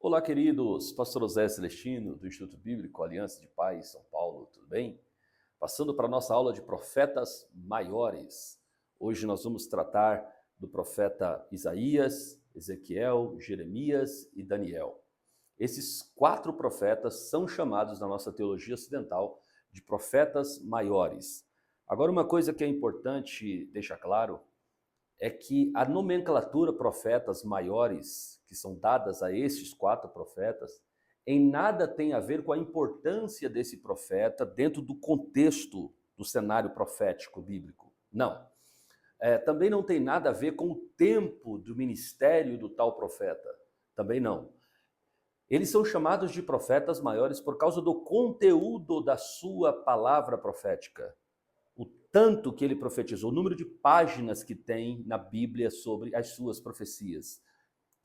Olá, queridos. Pastor José Celestino, do Instituto Bíblico Aliança de Paz, São Paulo, tudo bem? Passando para a nossa aula de profetas maiores. Hoje nós vamos tratar do profeta Isaías, Ezequiel, Jeremias e Daniel. Esses 4 profetas são chamados na nossa teologia ocidental de profetas maiores. Agora, uma coisa que é importante deixar claro é que a nomenclatura profetas maiores, que são dadas a esses 4 profetas, em nada tem a ver com a importância desse profeta dentro do contexto do cenário profético bíblico. Não. Também não tem nada a ver com o tempo do ministério do tal profeta. Também não. Eles são chamados de profetas maiores por causa do conteúdo da sua palavra profética. O tanto que ele profetizou, o número de páginas que tem na Bíblia sobre as suas profecias.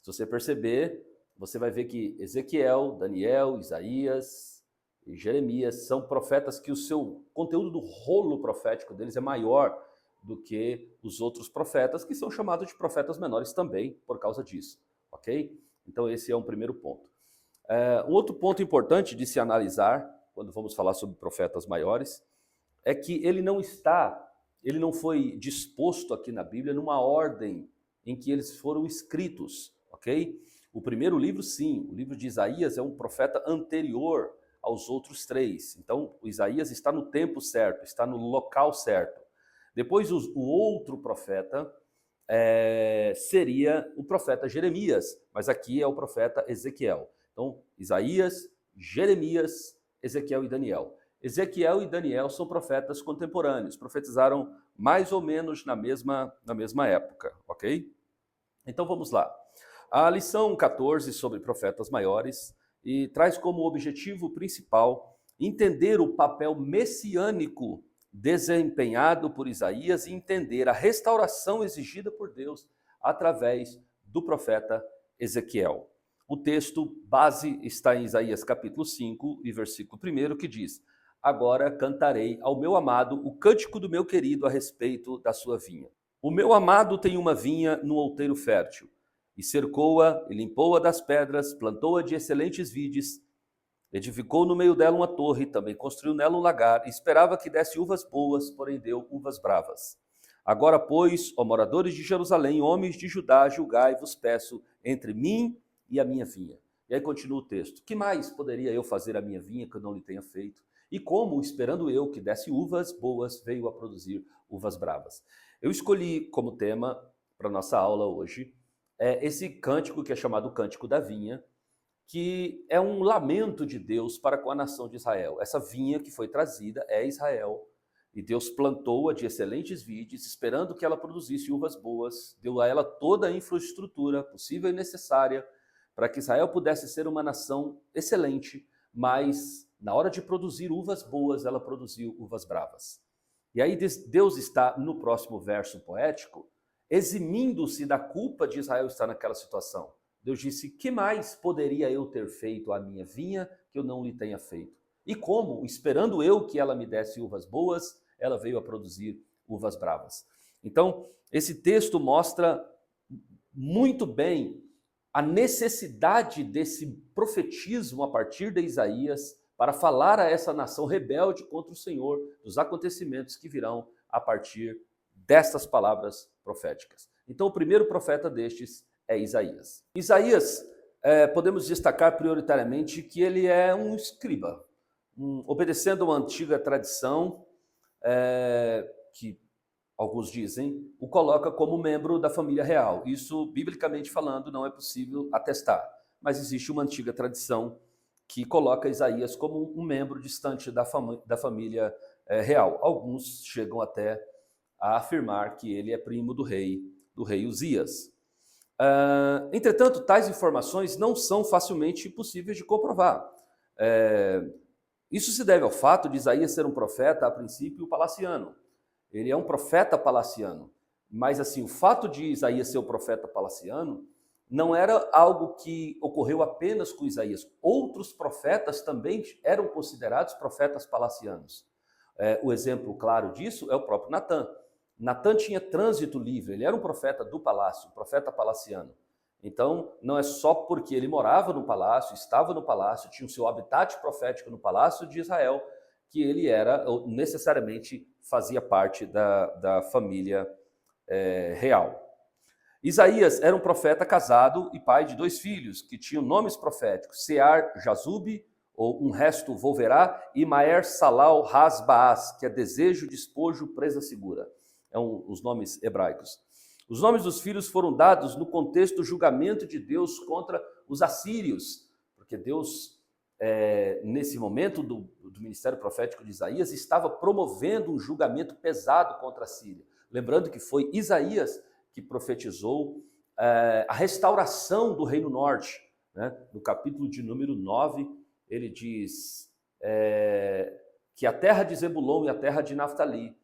Se você perceber, você vai ver que Ezequiel, Daniel, Isaías e Jeremias são profetas que o seu conteúdo do rolo profético deles é maior do que os outros profetas, que são chamados de profetas menores também por causa disso, ok? Então esse é um primeiro ponto. Um outro ponto importante de se analisar, quando vamos falar sobre profetas maiores, é que ele não foi disposto aqui na Bíblia numa ordem em que eles foram escritos, ok? O primeiro livro, sim, o livro de Isaías é um profeta anterior aos outros 3. Então, o Isaías está no tempo certo, está no local certo. Depois, o outro profeta seria o profeta Jeremias, mas aqui é o profeta Ezequiel. Então, Isaías, Jeremias, Ezequiel e Daniel. Ezequiel e Daniel são profetas contemporâneos, profetizaram mais ou menos na mesma época, ok? Então vamos lá. A lição 14 sobre profetas maiores e traz como objetivo principal entender o papel messiânico desempenhado por Isaías e entender a restauração exigida por Deus através do profeta Ezequiel. O texto base está em Isaías capítulo 5 e versículo 1, que diz: agora cantarei ao meu amado o cântico do meu querido a respeito da sua vinha. O meu amado tem uma vinha no outeiro fértil, e cercou-a, e limpou-a das pedras, plantou-a de excelentes vides, edificou no meio dela uma torre, também construiu nela um lagar, e esperava que desse uvas boas, porém deu uvas bravas. Agora, pois, ó moradores de Jerusalém, homens de Judá, julgai, vos peço, entre mim e a minha vinha. E aí continua o texto. Que mais poderia eu fazer à minha vinha que eu não lhe tenha feito? E como, esperando eu que desse uvas boas, veio a produzir uvas bravas. Eu escolhi como tema para nossa aula hoje esse cântico que é chamado Cântico da Vinha, que é um lamento de Deus para com a nação de Israel. Essa vinha que foi trazida é Israel, e Deus plantou-a de excelentes vides, esperando que ela produzisse uvas boas, deu a ela toda a infraestrutura possível e necessária para que Israel pudesse ser uma nação excelente, mas na hora de produzir uvas boas, ela produziu uvas bravas. E aí Deus está, no próximo verso poético, eximindo-se da culpa de Israel estar naquela situação. Deus disse: que mais poderia eu ter feito à minha vinha que eu não lhe tenha feito? E como, esperando eu que ela me desse uvas boas, ela veio a produzir uvas bravas. Então, esse texto mostra muito bem a necessidade desse profetismo a partir de Isaías para falar a essa nação rebelde contra o Senhor dos acontecimentos que virão a partir destas palavras proféticas. Então, o primeiro profeta destes é Isaías. Isaías, podemos destacar prioritariamente que ele é um escriba, obedecendo uma antiga tradição que alguns dizem, o coloca como membro da família real. Isso, biblicamente falando, não é possível atestar, mas existe uma antiga tradição que coloca Isaías como um membro distante da família real. Alguns chegam até a afirmar que ele é primo do rei Uzias. Entretanto, tais informações não são facilmente possíveis de comprovar. Isso se deve ao fato de Isaías ser um profeta, a princípio, palaciano. Ele é um profeta palaciano, mas assim, o fato de Isaías ser o profeta palaciano não era algo que ocorreu apenas com Isaías. Outros profetas também eram considerados profetas palacianos. O exemplo claro disso é o próprio Natã. Natã tinha trânsito livre, ele era um profeta do palácio, um profeta palaciano. Então, não é só porque ele morava no palácio, estava no palácio, tinha o seu habitat profético no palácio de Israel, que ele era, ou necessariamente fazia parte da família real. Isaías era um profeta casado e pai de 2 filhos, que tinham nomes proféticos, Sear Jazube, ou um resto volverá, e Maer Salal Hasbaaz, que é desejo, despojo, presa segura. Os nomes hebraicos. Os nomes dos filhos foram dados no contexto do julgamento de Deus contra os assírios, porque Deus, nesse momento do ministério profético de Isaías, estava promovendo um julgamento pesado contra a Síria. Lembrando que foi Isaías que profetizou a restauração do Reino Norte. Né? No capítulo de número 9, ele diz que a terra de Zebulon e a terra de Naftali,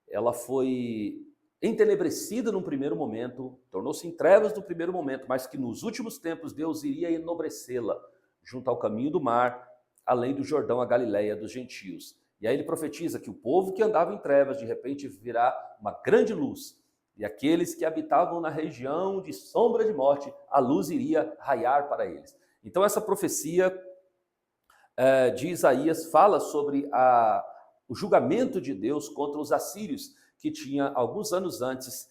ela foi entenebrecida num primeiro momento, tornou-se em trevas no primeiro momento, mas que nos últimos tempos Deus iria enobrecê-la junto ao caminho do mar, além do Jordão, a Galileia dos gentios. E aí ele profetiza que o povo que andava em trevas, de repente virá uma grande luz, e aqueles que habitavam na região de sombra de morte, a luz iria raiar para eles. Então essa profecia de Isaías fala sobre o julgamento de Deus contra os assírios, que tinha, alguns anos antes,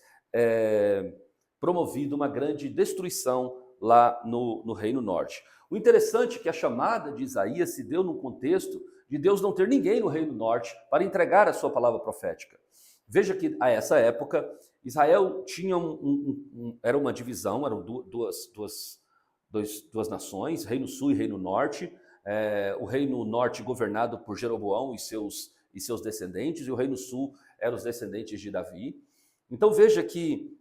promovido uma grande destruição lá no Reino Norte. O interessante é que a chamada de Isaías se deu num contexto de Deus não ter ninguém no Reino Norte para entregar a sua palavra profética. Veja que, a essa época, Israel tinha era uma divisão, eram duas nações, Reino Sul e Reino Norte. O Reino Norte governado por Jeroboão e seus descendentes, e o Reino Sul eram os descendentes de Davi. Então veja que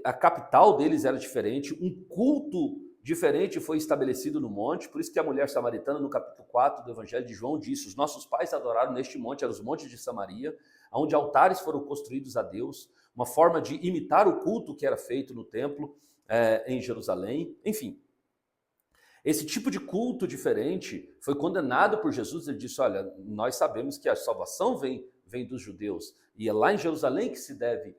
a capital deles era diferente, um culto diferente foi estabelecido no monte, por isso que a mulher samaritana, no capítulo 4 do Evangelho de João, disse: os nossos pais adoraram neste monte, eram os montes de Samaria, onde altares foram construídos a Deus, uma forma de imitar o culto que era feito no templo em Jerusalém. Enfim, esse tipo de culto diferente foi condenado por Jesus. Ele disse: olha, nós sabemos que a salvação vem dos judeus, e é lá em Jerusalém que se deve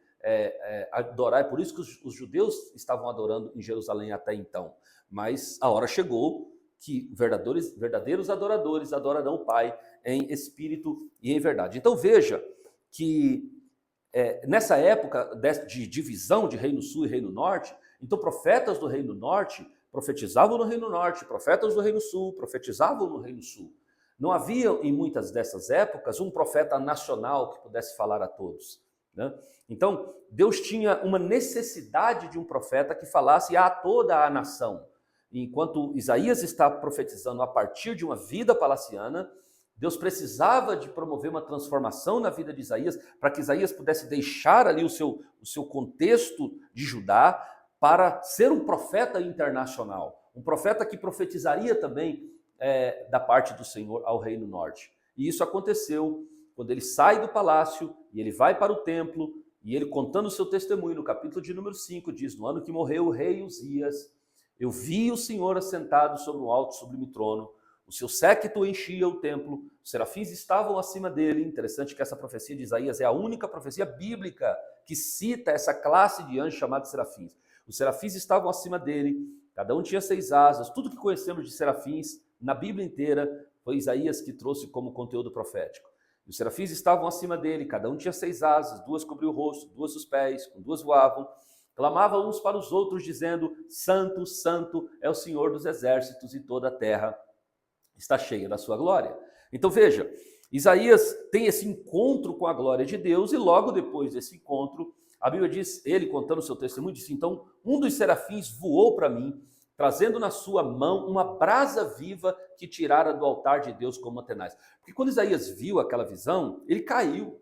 adorar, é por isso que os judeus estavam adorando em Jerusalém até então. Mas a hora chegou que verdadeiros adoradores adorarão o Pai em espírito e em verdade. Então veja que nessa época de divisão de Reino Sul e Reino Norte, então profetas do Reino Norte profetizavam no Reino Norte, profetas do Reino Sul profetizavam no Reino Sul. Não havia, em muitas dessas épocas, um profeta nacional que pudesse falar a todos. Né? Então, Deus tinha uma necessidade de um profeta que falasse a toda a nação. Enquanto Isaías está profetizando a partir de uma vida palaciana, Deus precisava de promover uma transformação na vida de Isaías, para que Isaías pudesse deixar ali o seu contexto de Judá, para ser um profeta internacional, um profeta que profetizaria também da parte do Senhor ao Reino Norte. E isso aconteceu quando ele sai do palácio e ele vai para o templo, e ele, contando o seu testemunho, no capítulo de número 5, diz: no ano que morreu o rei Uzias, eu vi o Senhor assentado sobre um alto sublime trono, o seu séquito enchia o templo, os serafins estavam acima dele. Interessante que essa profecia de Isaías é a única profecia bíblica que cita essa classe de anjos chamados serafins. Os serafins estavam acima dele, cada um tinha 6 asas. Tudo que conhecemos de serafins na Bíblia inteira foi Isaías que trouxe como conteúdo profético. Os serafins estavam acima dele, cada um tinha 6 asas, 2 cobriam o rosto, 2 os pés, com 2 voavam. Clamavam uns para os outros, dizendo: Santo, Santo é o Senhor dos exércitos, e toda a terra está cheia da sua glória. Então veja, Isaías tem esse encontro com a glória de Deus, e logo depois desse encontro, a Bíblia diz, ele contando o seu testemunho, disse: então um dos serafins voou para mim, trazendo na sua mão uma brasa viva que tirara do altar de Deus como tenaz. Porque quando Isaías viu aquela visão, ele caiu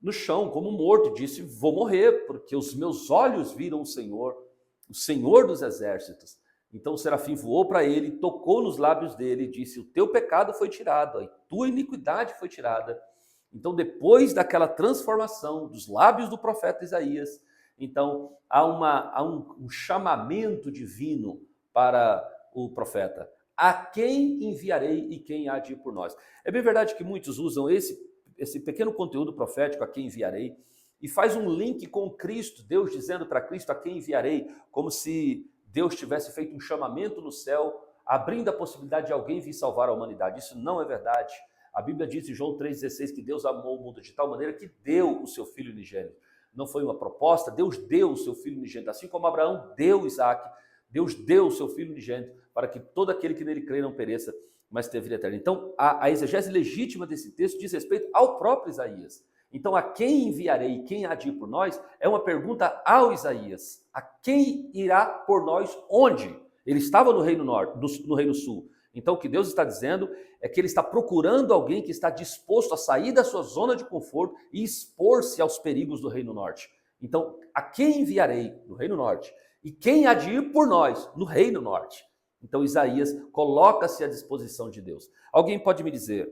no chão como morto, e disse: vou morrer, porque os meus olhos viram o Senhor dos exércitos. Então o serafim voou para ele, tocou nos lábios dele e disse: o teu pecado foi tirado, a tua iniquidade foi tirada. Então, depois daquela transformação dos lábios do profeta Isaías, então há um chamamento divino para o profeta: a quem enviarei e quem há de ir por nós? É bem verdade que muitos usam esse pequeno conteúdo profético, a quem enviarei, e faz um link com Cristo, Deus dizendo para Cristo: a quem enviarei, como se Deus tivesse feito um chamamento no céu, abrindo a possibilidade de alguém vir salvar a humanidade. Isso não é verdade. A Bíblia diz em João 3,16 que Deus amou o mundo de tal maneira que deu o seu Filho unigênito. Não foi uma proposta, Deus deu o seu Filho unigênito, assim como Abraão deu Isaac, Deus deu o seu Filho unigênito para que todo aquele que nele crê não pereça, mas tenha vida eterna. Então, a exegese legítima desse texto diz respeito ao próprio Isaías. Então, a quem enviarei e quem há de ir por nós é uma pergunta ao Isaías. A quem irá por nós onde? Ele estava no Reino Norte, no Reino Sul. Então, o que Deus está dizendo é que ele está procurando alguém que está disposto a sair da sua zona de conforto e expor-se aos perigos do Reino Norte. Então, a quem enviarei no Reino Norte? E quem há de ir por nós no Reino Norte? Então, Isaías coloca-se à disposição de Deus. Alguém pode me dizer: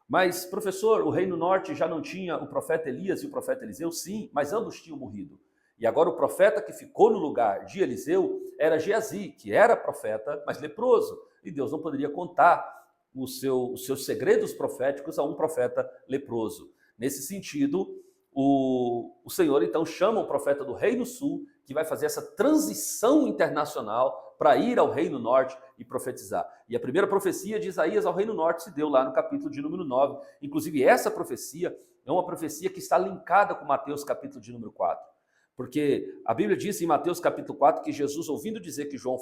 mas, professor, o Reino Norte já não tinha o profeta Elias e o profeta Eliseu? Sim, mas ambos tinham morrido. E agora o profeta que ficou no lugar de Eliseu era Geazi, que era profeta, mas leproso. E Deus não poderia contar os seus segredos proféticos a um profeta leproso. Nesse sentido, o Senhor então chama o profeta do Reino Sul, que vai fazer essa transição internacional para ir ao Reino Norte e profetizar. E a primeira profecia de Isaías ao Reino Norte se deu lá no capítulo de número 9. Inclusive, essa profecia é uma profecia que está linkada com Mateus capítulo de número 4. Porque a Bíblia diz em Mateus capítulo 4 que Jesus, ouvindo dizer que João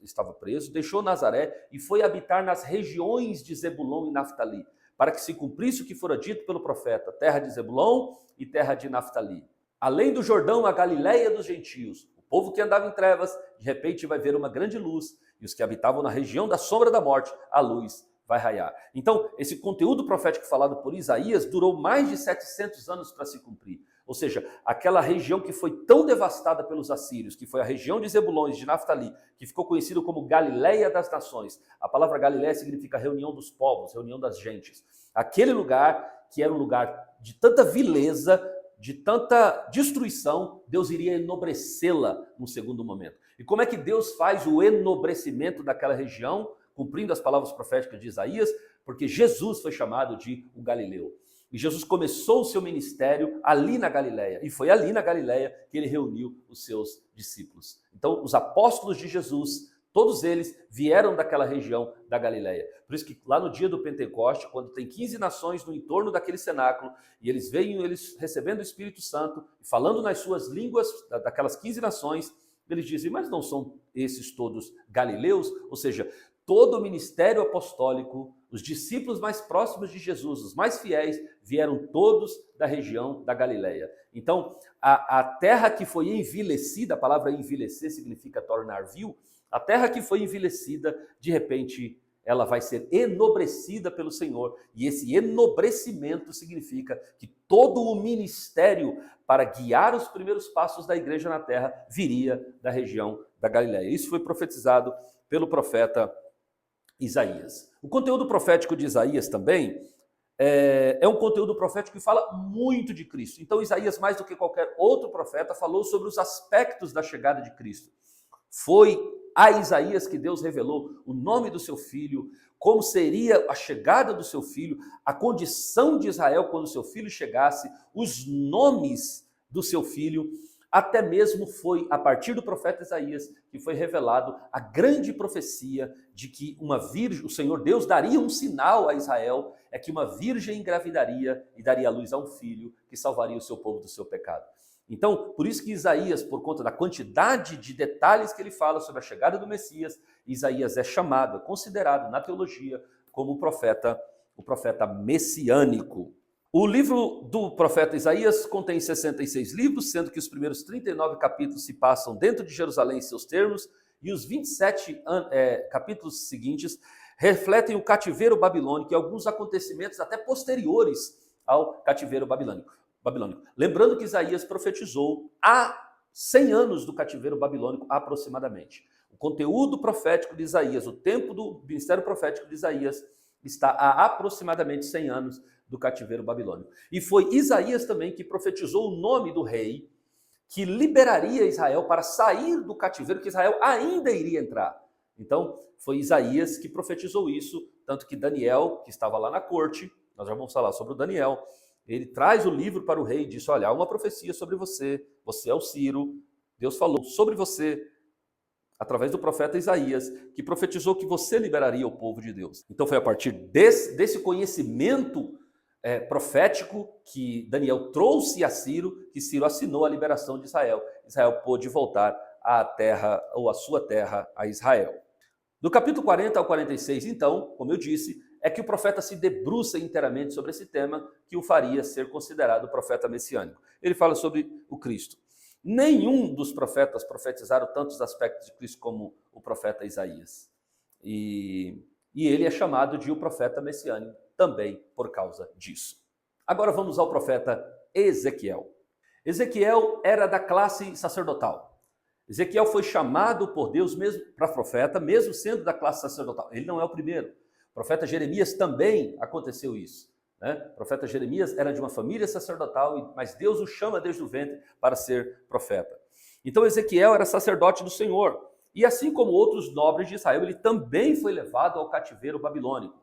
estava preso, deixou Nazaré e foi habitar nas regiões de Zebulon e Naftali, para que se cumprisse o que fora dito pelo profeta: terra de Zebulon e terra de Naftali. Além do Jordão, a Galileia dos gentios. O povo que andava em trevas, de repente vai ver uma grande luz, e os que habitavam na região da sombra da morte, a luz vai raiar. Então, esse conteúdo profético falado por Isaías durou mais de 700 anos para se cumprir. Ou seja, aquela região que foi tão devastada pelos assírios, que foi a região de Zebulon e de Naftali, que ficou conhecido como Galileia das Nações. A palavra Galileia significa reunião dos povos, reunião das gentes. Aquele lugar, que era um lugar de tanta vileza, de tanta destruição, Deus iria enobrecê-la no segundo momento. E como é que Deus faz o enobrecimento daquela região, cumprindo as palavras proféticas de Isaías? Porque Jesus foi chamado de o Galileu. E Jesus começou o seu ministério ali na Galileia. E foi ali na Galileia que ele reuniu os seus discípulos. Então, os apóstolos de Jesus, todos eles vieram daquela região da Galileia. Por isso que lá no dia do Pentecoste, quando tem 15 nações no entorno daquele cenáculo, e eles veem eles recebendo o Espírito Santo, falando nas suas línguas daquelas 15 nações, eles dizem: mas não são esses todos galileus? Ou seja, todo o ministério apostólico, os discípulos mais próximos de Jesus, os mais fiéis, vieram todos da região da Galileia. Então, a terra que foi envilecida, a palavra envilecer significa tornar vil, a terra que foi envilecida, de repente, ela vai ser enobrecida pelo Senhor. E esse enobrecimento significa que todo o ministério para guiar os primeiros passos da igreja na terra viria da região da Galileia. Isso foi profetizado pelo profeta Isaías. O conteúdo profético de Isaías também é um conteúdo profético que fala muito de Cristo. Então, Isaías, mais do que qualquer outro profeta, falou sobre os aspectos da chegada de Cristo. Foi a Isaías que Deus revelou o nome do seu filho, como seria a chegada do seu filho, a condição de Israel quando seu filho chegasse, os nomes do seu filho. Até mesmo foi a partir do profeta Isaías que foi revelado a grande profecia de que uma virgem, o Senhor Deus daria um sinal a Israel, é que uma virgem engravidaria e daria à luz a um filho que salvaria o seu povo do seu pecado. Então, por isso que Isaías, por conta da quantidade de detalhes que ele fala sobre a chegada do Messias, Isaías é chamado, é considerado na teologia como o profeta messiânico. O livro do profeta Isaías contém 66 livros, sendo que os primeiros 39 capítulos se passam dentro de Jerusalém em seus termos, e os 27 capítulos seguintes refletem o cativeiro babilônico e alguns acontecimentos até posteriores ao cativeiro babilônico. Lembrando que Isaías profetizou há 100 anos do cativeiro babilônico aproximadamente. O conteúdo profético de Isaías, o tempo do ministério profético de Isaías está há aproximadamente 100 anos do cativeiro babilônico. E foi Isaías também que profetizou o nome do rei que liberaria Israel para sair do cativeiro, que Israel ainda iria entrar. Então, foi Isaías que profetizou isso, tanto que Daniel, que estava lá na corte, nós já vamos falar sobre o Daniel, ele traz o livro para o rei e diz, olha, há uma profecia sobre você, você é o Ciro, Deus falou sobre você, através do profeta Isaías, que profetizou que você liberaria o povo de Deus. Então foi a partir desse conhecimento profético que Daniel trouxe a Ciro, que Ciro assinou a liberação de Israel. Israel pôde voltar à terra, ou à sua terra, a Israel. Do capítulo 40 ao 46, então, como eu disse, é que o profeta se debruça inteiramente sobre esse tema que o faria ser considerado profeta messiânico. Ele fala sobre o Cristo. Nenhum dos profetas profetizaram tantos aspectos de Cristo como o profeta Isaías. E ele é chamado de o profeta messiânico também por causa disso. Agora vamos ao profeta Ezequiel. Ezequiel era da classe sacerdotal. Ezequiel foi chamado por Deus mesmo para profeta, mesmo sendo da classe sacerdotal. Ele não é o primeiro. O profeta Jeremias também aconteceu isso. O profeta Jeremias era de uma família sacerdotal, mas Deus o chama desde o ventre para ser profeta. Então Ezequiel era sacerdote do Senhor. E assim como outros nobres de Israel, ele também foi levado ao cativeiro babilônico.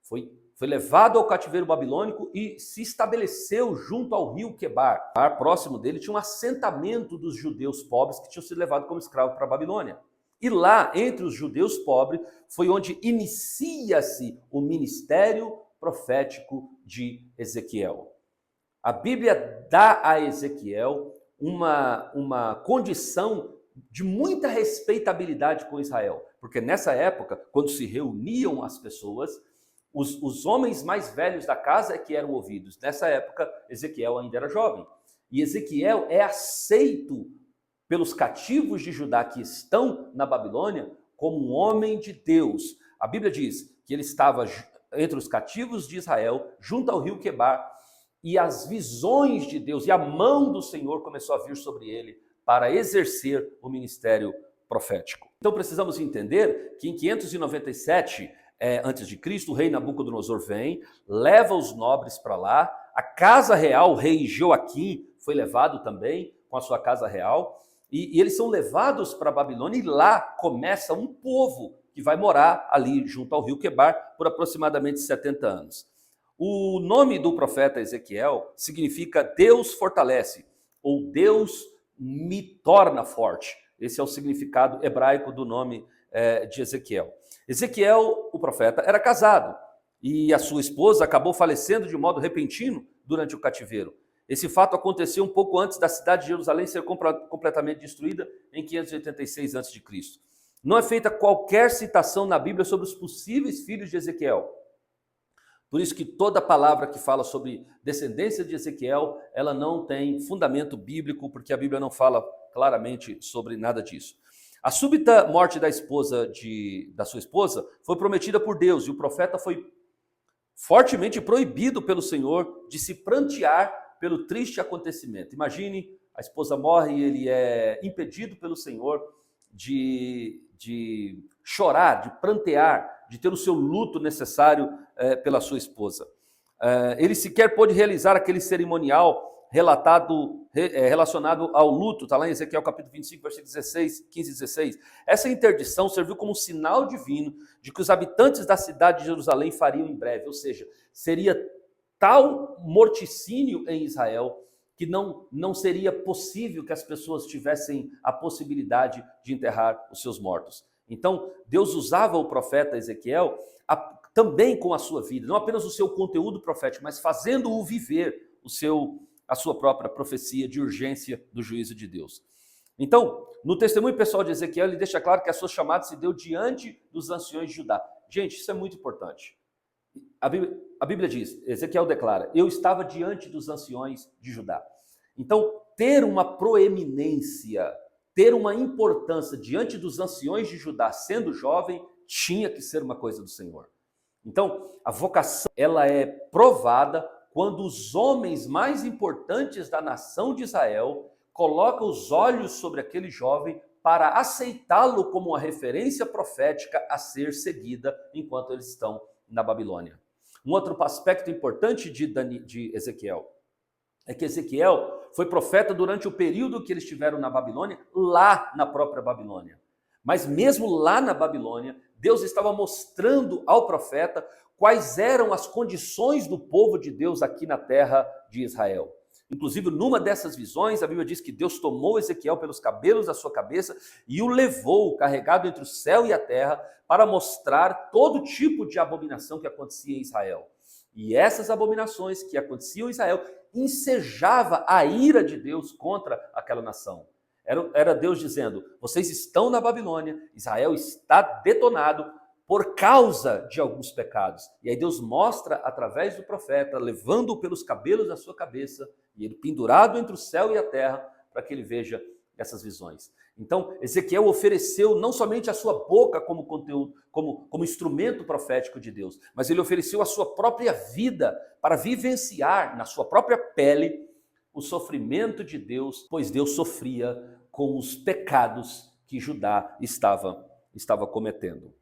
Foi levado ao cativeiro babilônico e se estabeleceu junto ao rio Quebar. Próximo dele tinha um assentamento dos judeus pobres que tinham sido levados como escravos para a Babilônia. E lá, entre os judeus pobres, foi onde inicia-se o ministério profético de Ezequiel. A Bíblia dá a Ezequiel uma condição de muita respeitabilidade com Israel, porque nessa época, quando se reuniam as pessoas, os homens mais velhos da casa é que eram ouvidos. Nessa época, Ezequiel ainda era jovem. E Ezequiel é aceito pelos cativos de Judá que estão na Babilônia como um homem de Deus. A Bíblia diz que ele estava entre os cativos de Israel, junto ao rio Quebar, e as visões de Deus e a mão do Senhor começou a vir sobre ele para exercer o ministério profético. Então precisamos entender que em 597 a.C., o rei Nabucodonosor vem, leva os nobres para lá, a casa real, o rei Joaquim foi levado também com a sua casa real, e eles são levados para a Babilônia, e lá começa um povo que vai morar ali junto ao rio Quebar por aproximadamente 70 anos. O nome do profeta Ezequiel significa Deus fortalece, ou Deus me torna forte. Esse é o significado hebraico do nome de Ezequiel. Ezequiel, o profeta, era casado e a sua esposa acabou falecendo de modo repentino durante o cativeiro. Esse fato aconteceu um pouco antes da cidade de Jerusalém ser completamente destruída em 586 a.C. Não é feita qualquer citação na Bíblia sobre os possíveis filhos de Ezequiel. Por isso que toda palavra que fala sobre descendência de Ezequiel, ela não tem fundamento bíblico, porque a Bíblia não fala claramente sobre nada disso. A súbita morte da sua esposa foi prometida por Deus, e o profeta foi fortemente proibido pelo Senhor de se prantear pelo triste acontecimento. Imagine, a esposa morre e ele é impedido pelo Senhor de chorar, de prantear, de ter o seu luto necessário pela sua esposa. Ele sequer pôde realizar aquele cerimonial relacionado ao luto, está lá em Ezequiel capítulo 25, versículos 15 e 16. Essa interdição serviu como um sinal divino de que os habitantes da cidade de Jerusalém fariam em breve, ou seja, seria tal morticínio em Israel que não seria possível que as pessoas tivessem a possibilidade de enterrar os seus mortos. Então, Deus usava o profeta Ezequiel também com a sua vida, não apenas o seu conteúdo profético, mas fazendo-o viver a sua própria profecia de urgência do juízo de Deus. Então, no testemunho pessoal de Ezequiel, ele deixa claro que a sua chamada se deu diante dos anciões de Judá. Gente, isso é muito importante. A Bíblia diz, Ezequiel declara, eu estava diante dos anciões de Judá. Então, ter uma proeminência, ter uma importância diante dos anciões de Judá, sendo jovem, tinha que ser uma coisa do Senhor. Então, a vocação, ela é provada quando os homens mais importantes da nação de Israel colocam os olhos sobre aquele jovem para aceitá-lo como uma referência profética a ser seguida enquanto eles estão na Babilônia. Um outro aspecto importante de Ezequiel é que Ezequiel foi profeta durante o período que eles estiveram na Babilônia, lá na própria Babilônia. Mas mesmo lá na Babilônia, Deus estava mostrando ao profeta quais eram as condições do povo de Deus aqui na terra de Israel. Inclusive, numa dessas visões, a Bíblia diz que Deus tomou Ezequiel pelos cabelos da sua cabeça e o levou, carregado entre o céu e a terra, para mostrar todo tipo de abominação que acontecia em Israel. E essas abominações que aconteciam em Israel ensejava a ira de Deus contra aquela nação. Era Deus dizendo, vocês estão na Babilônia, Israel está detonado por causa de alguns pecados. E aí Deus mostra através do profeta, levando-o pelos cabelos da sua cabeça, e ele pendurado entre o céu e a terra, para que ele veja essas visões. Então, Ezequiel ofereceu não somente a sua boca como conteúdo, como instrumento profético de Deus, mas ele ofereceu a sua própria vida para vivenciar na sua própria pele o sofrimento de Deus, pois Deus sofria com os pecados que Judá estava cometendo.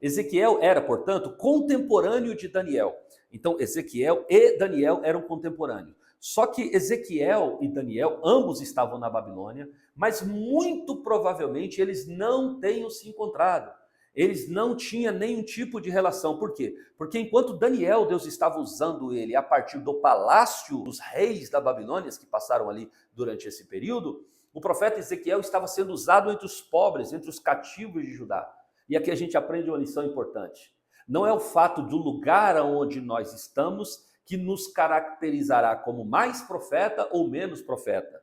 Ezequiel era, portanto, contemporâneo de Daniel. Então, Ezequiel e Daniel eram contemporâneos. Só que Ezequiel e Daniel, ambos estavam na Babilônia, mas muito provavelmente eles não tenham se encontrado. Eles não tinham nenhum tipo de relação. Por quê? Porque enquanto Daniel, Deus estava usando ele a partir do palácio dos reis da Babilônia, que passaram ali durante esse período, o profeta Ezequiel estava sendo usado entre os pobres, entre os cativos de Judá. E aqui a gente aprende uma lição importante. Não é o fato do lugar onde nós estamos que nos caracterizará como mais profeta ou menos profeta.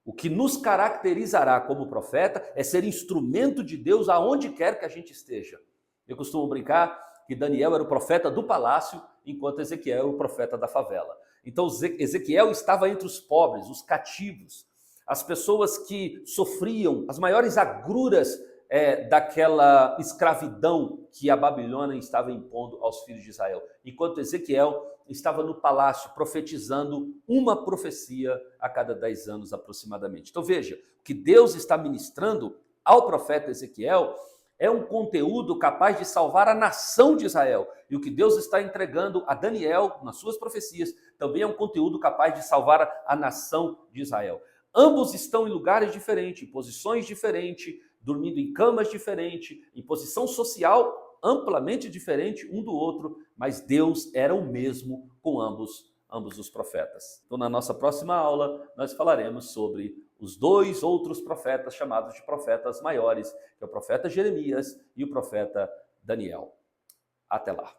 O que nos caracterizará como profeta é ser instrumento de Deus aonde quer que a gente esteja. Eu costumo brincar que Daniel era o profeta do palácio, enquanto Ezequiel era o profeta da favela. Então Ezequiel estava entre os pobres, os cativos, as pessoas que sofriam as maiores agruras daquela escravidão que a Babilônia estava impondo aos filhos de Israel. Enquanto Ezequiel estava no palácio profetizando uma profecia a cada 10 anos aproximadamente. Então veja, o que Deus está ministrando ao profeta Ezequiel é um conteúdo capaz de salvar a nação de Israel. E o que Deus está entregando a Daniel nas suas profecias também é um conteúdo capaz de salvar a nação de Israel. Ambos estão em lugares diferentes, em posições diferentes, dormindo em camas diferentes, em posição social amplamente diferente um do outro, mas Deus era o mesmo com ambos os profetas. Então, na nossa próxima aula, nós falaremos sobre os dois outros profetas chamados de profetas maiores, que é o profeta Jeremias e o profeta Daniel. Até lá!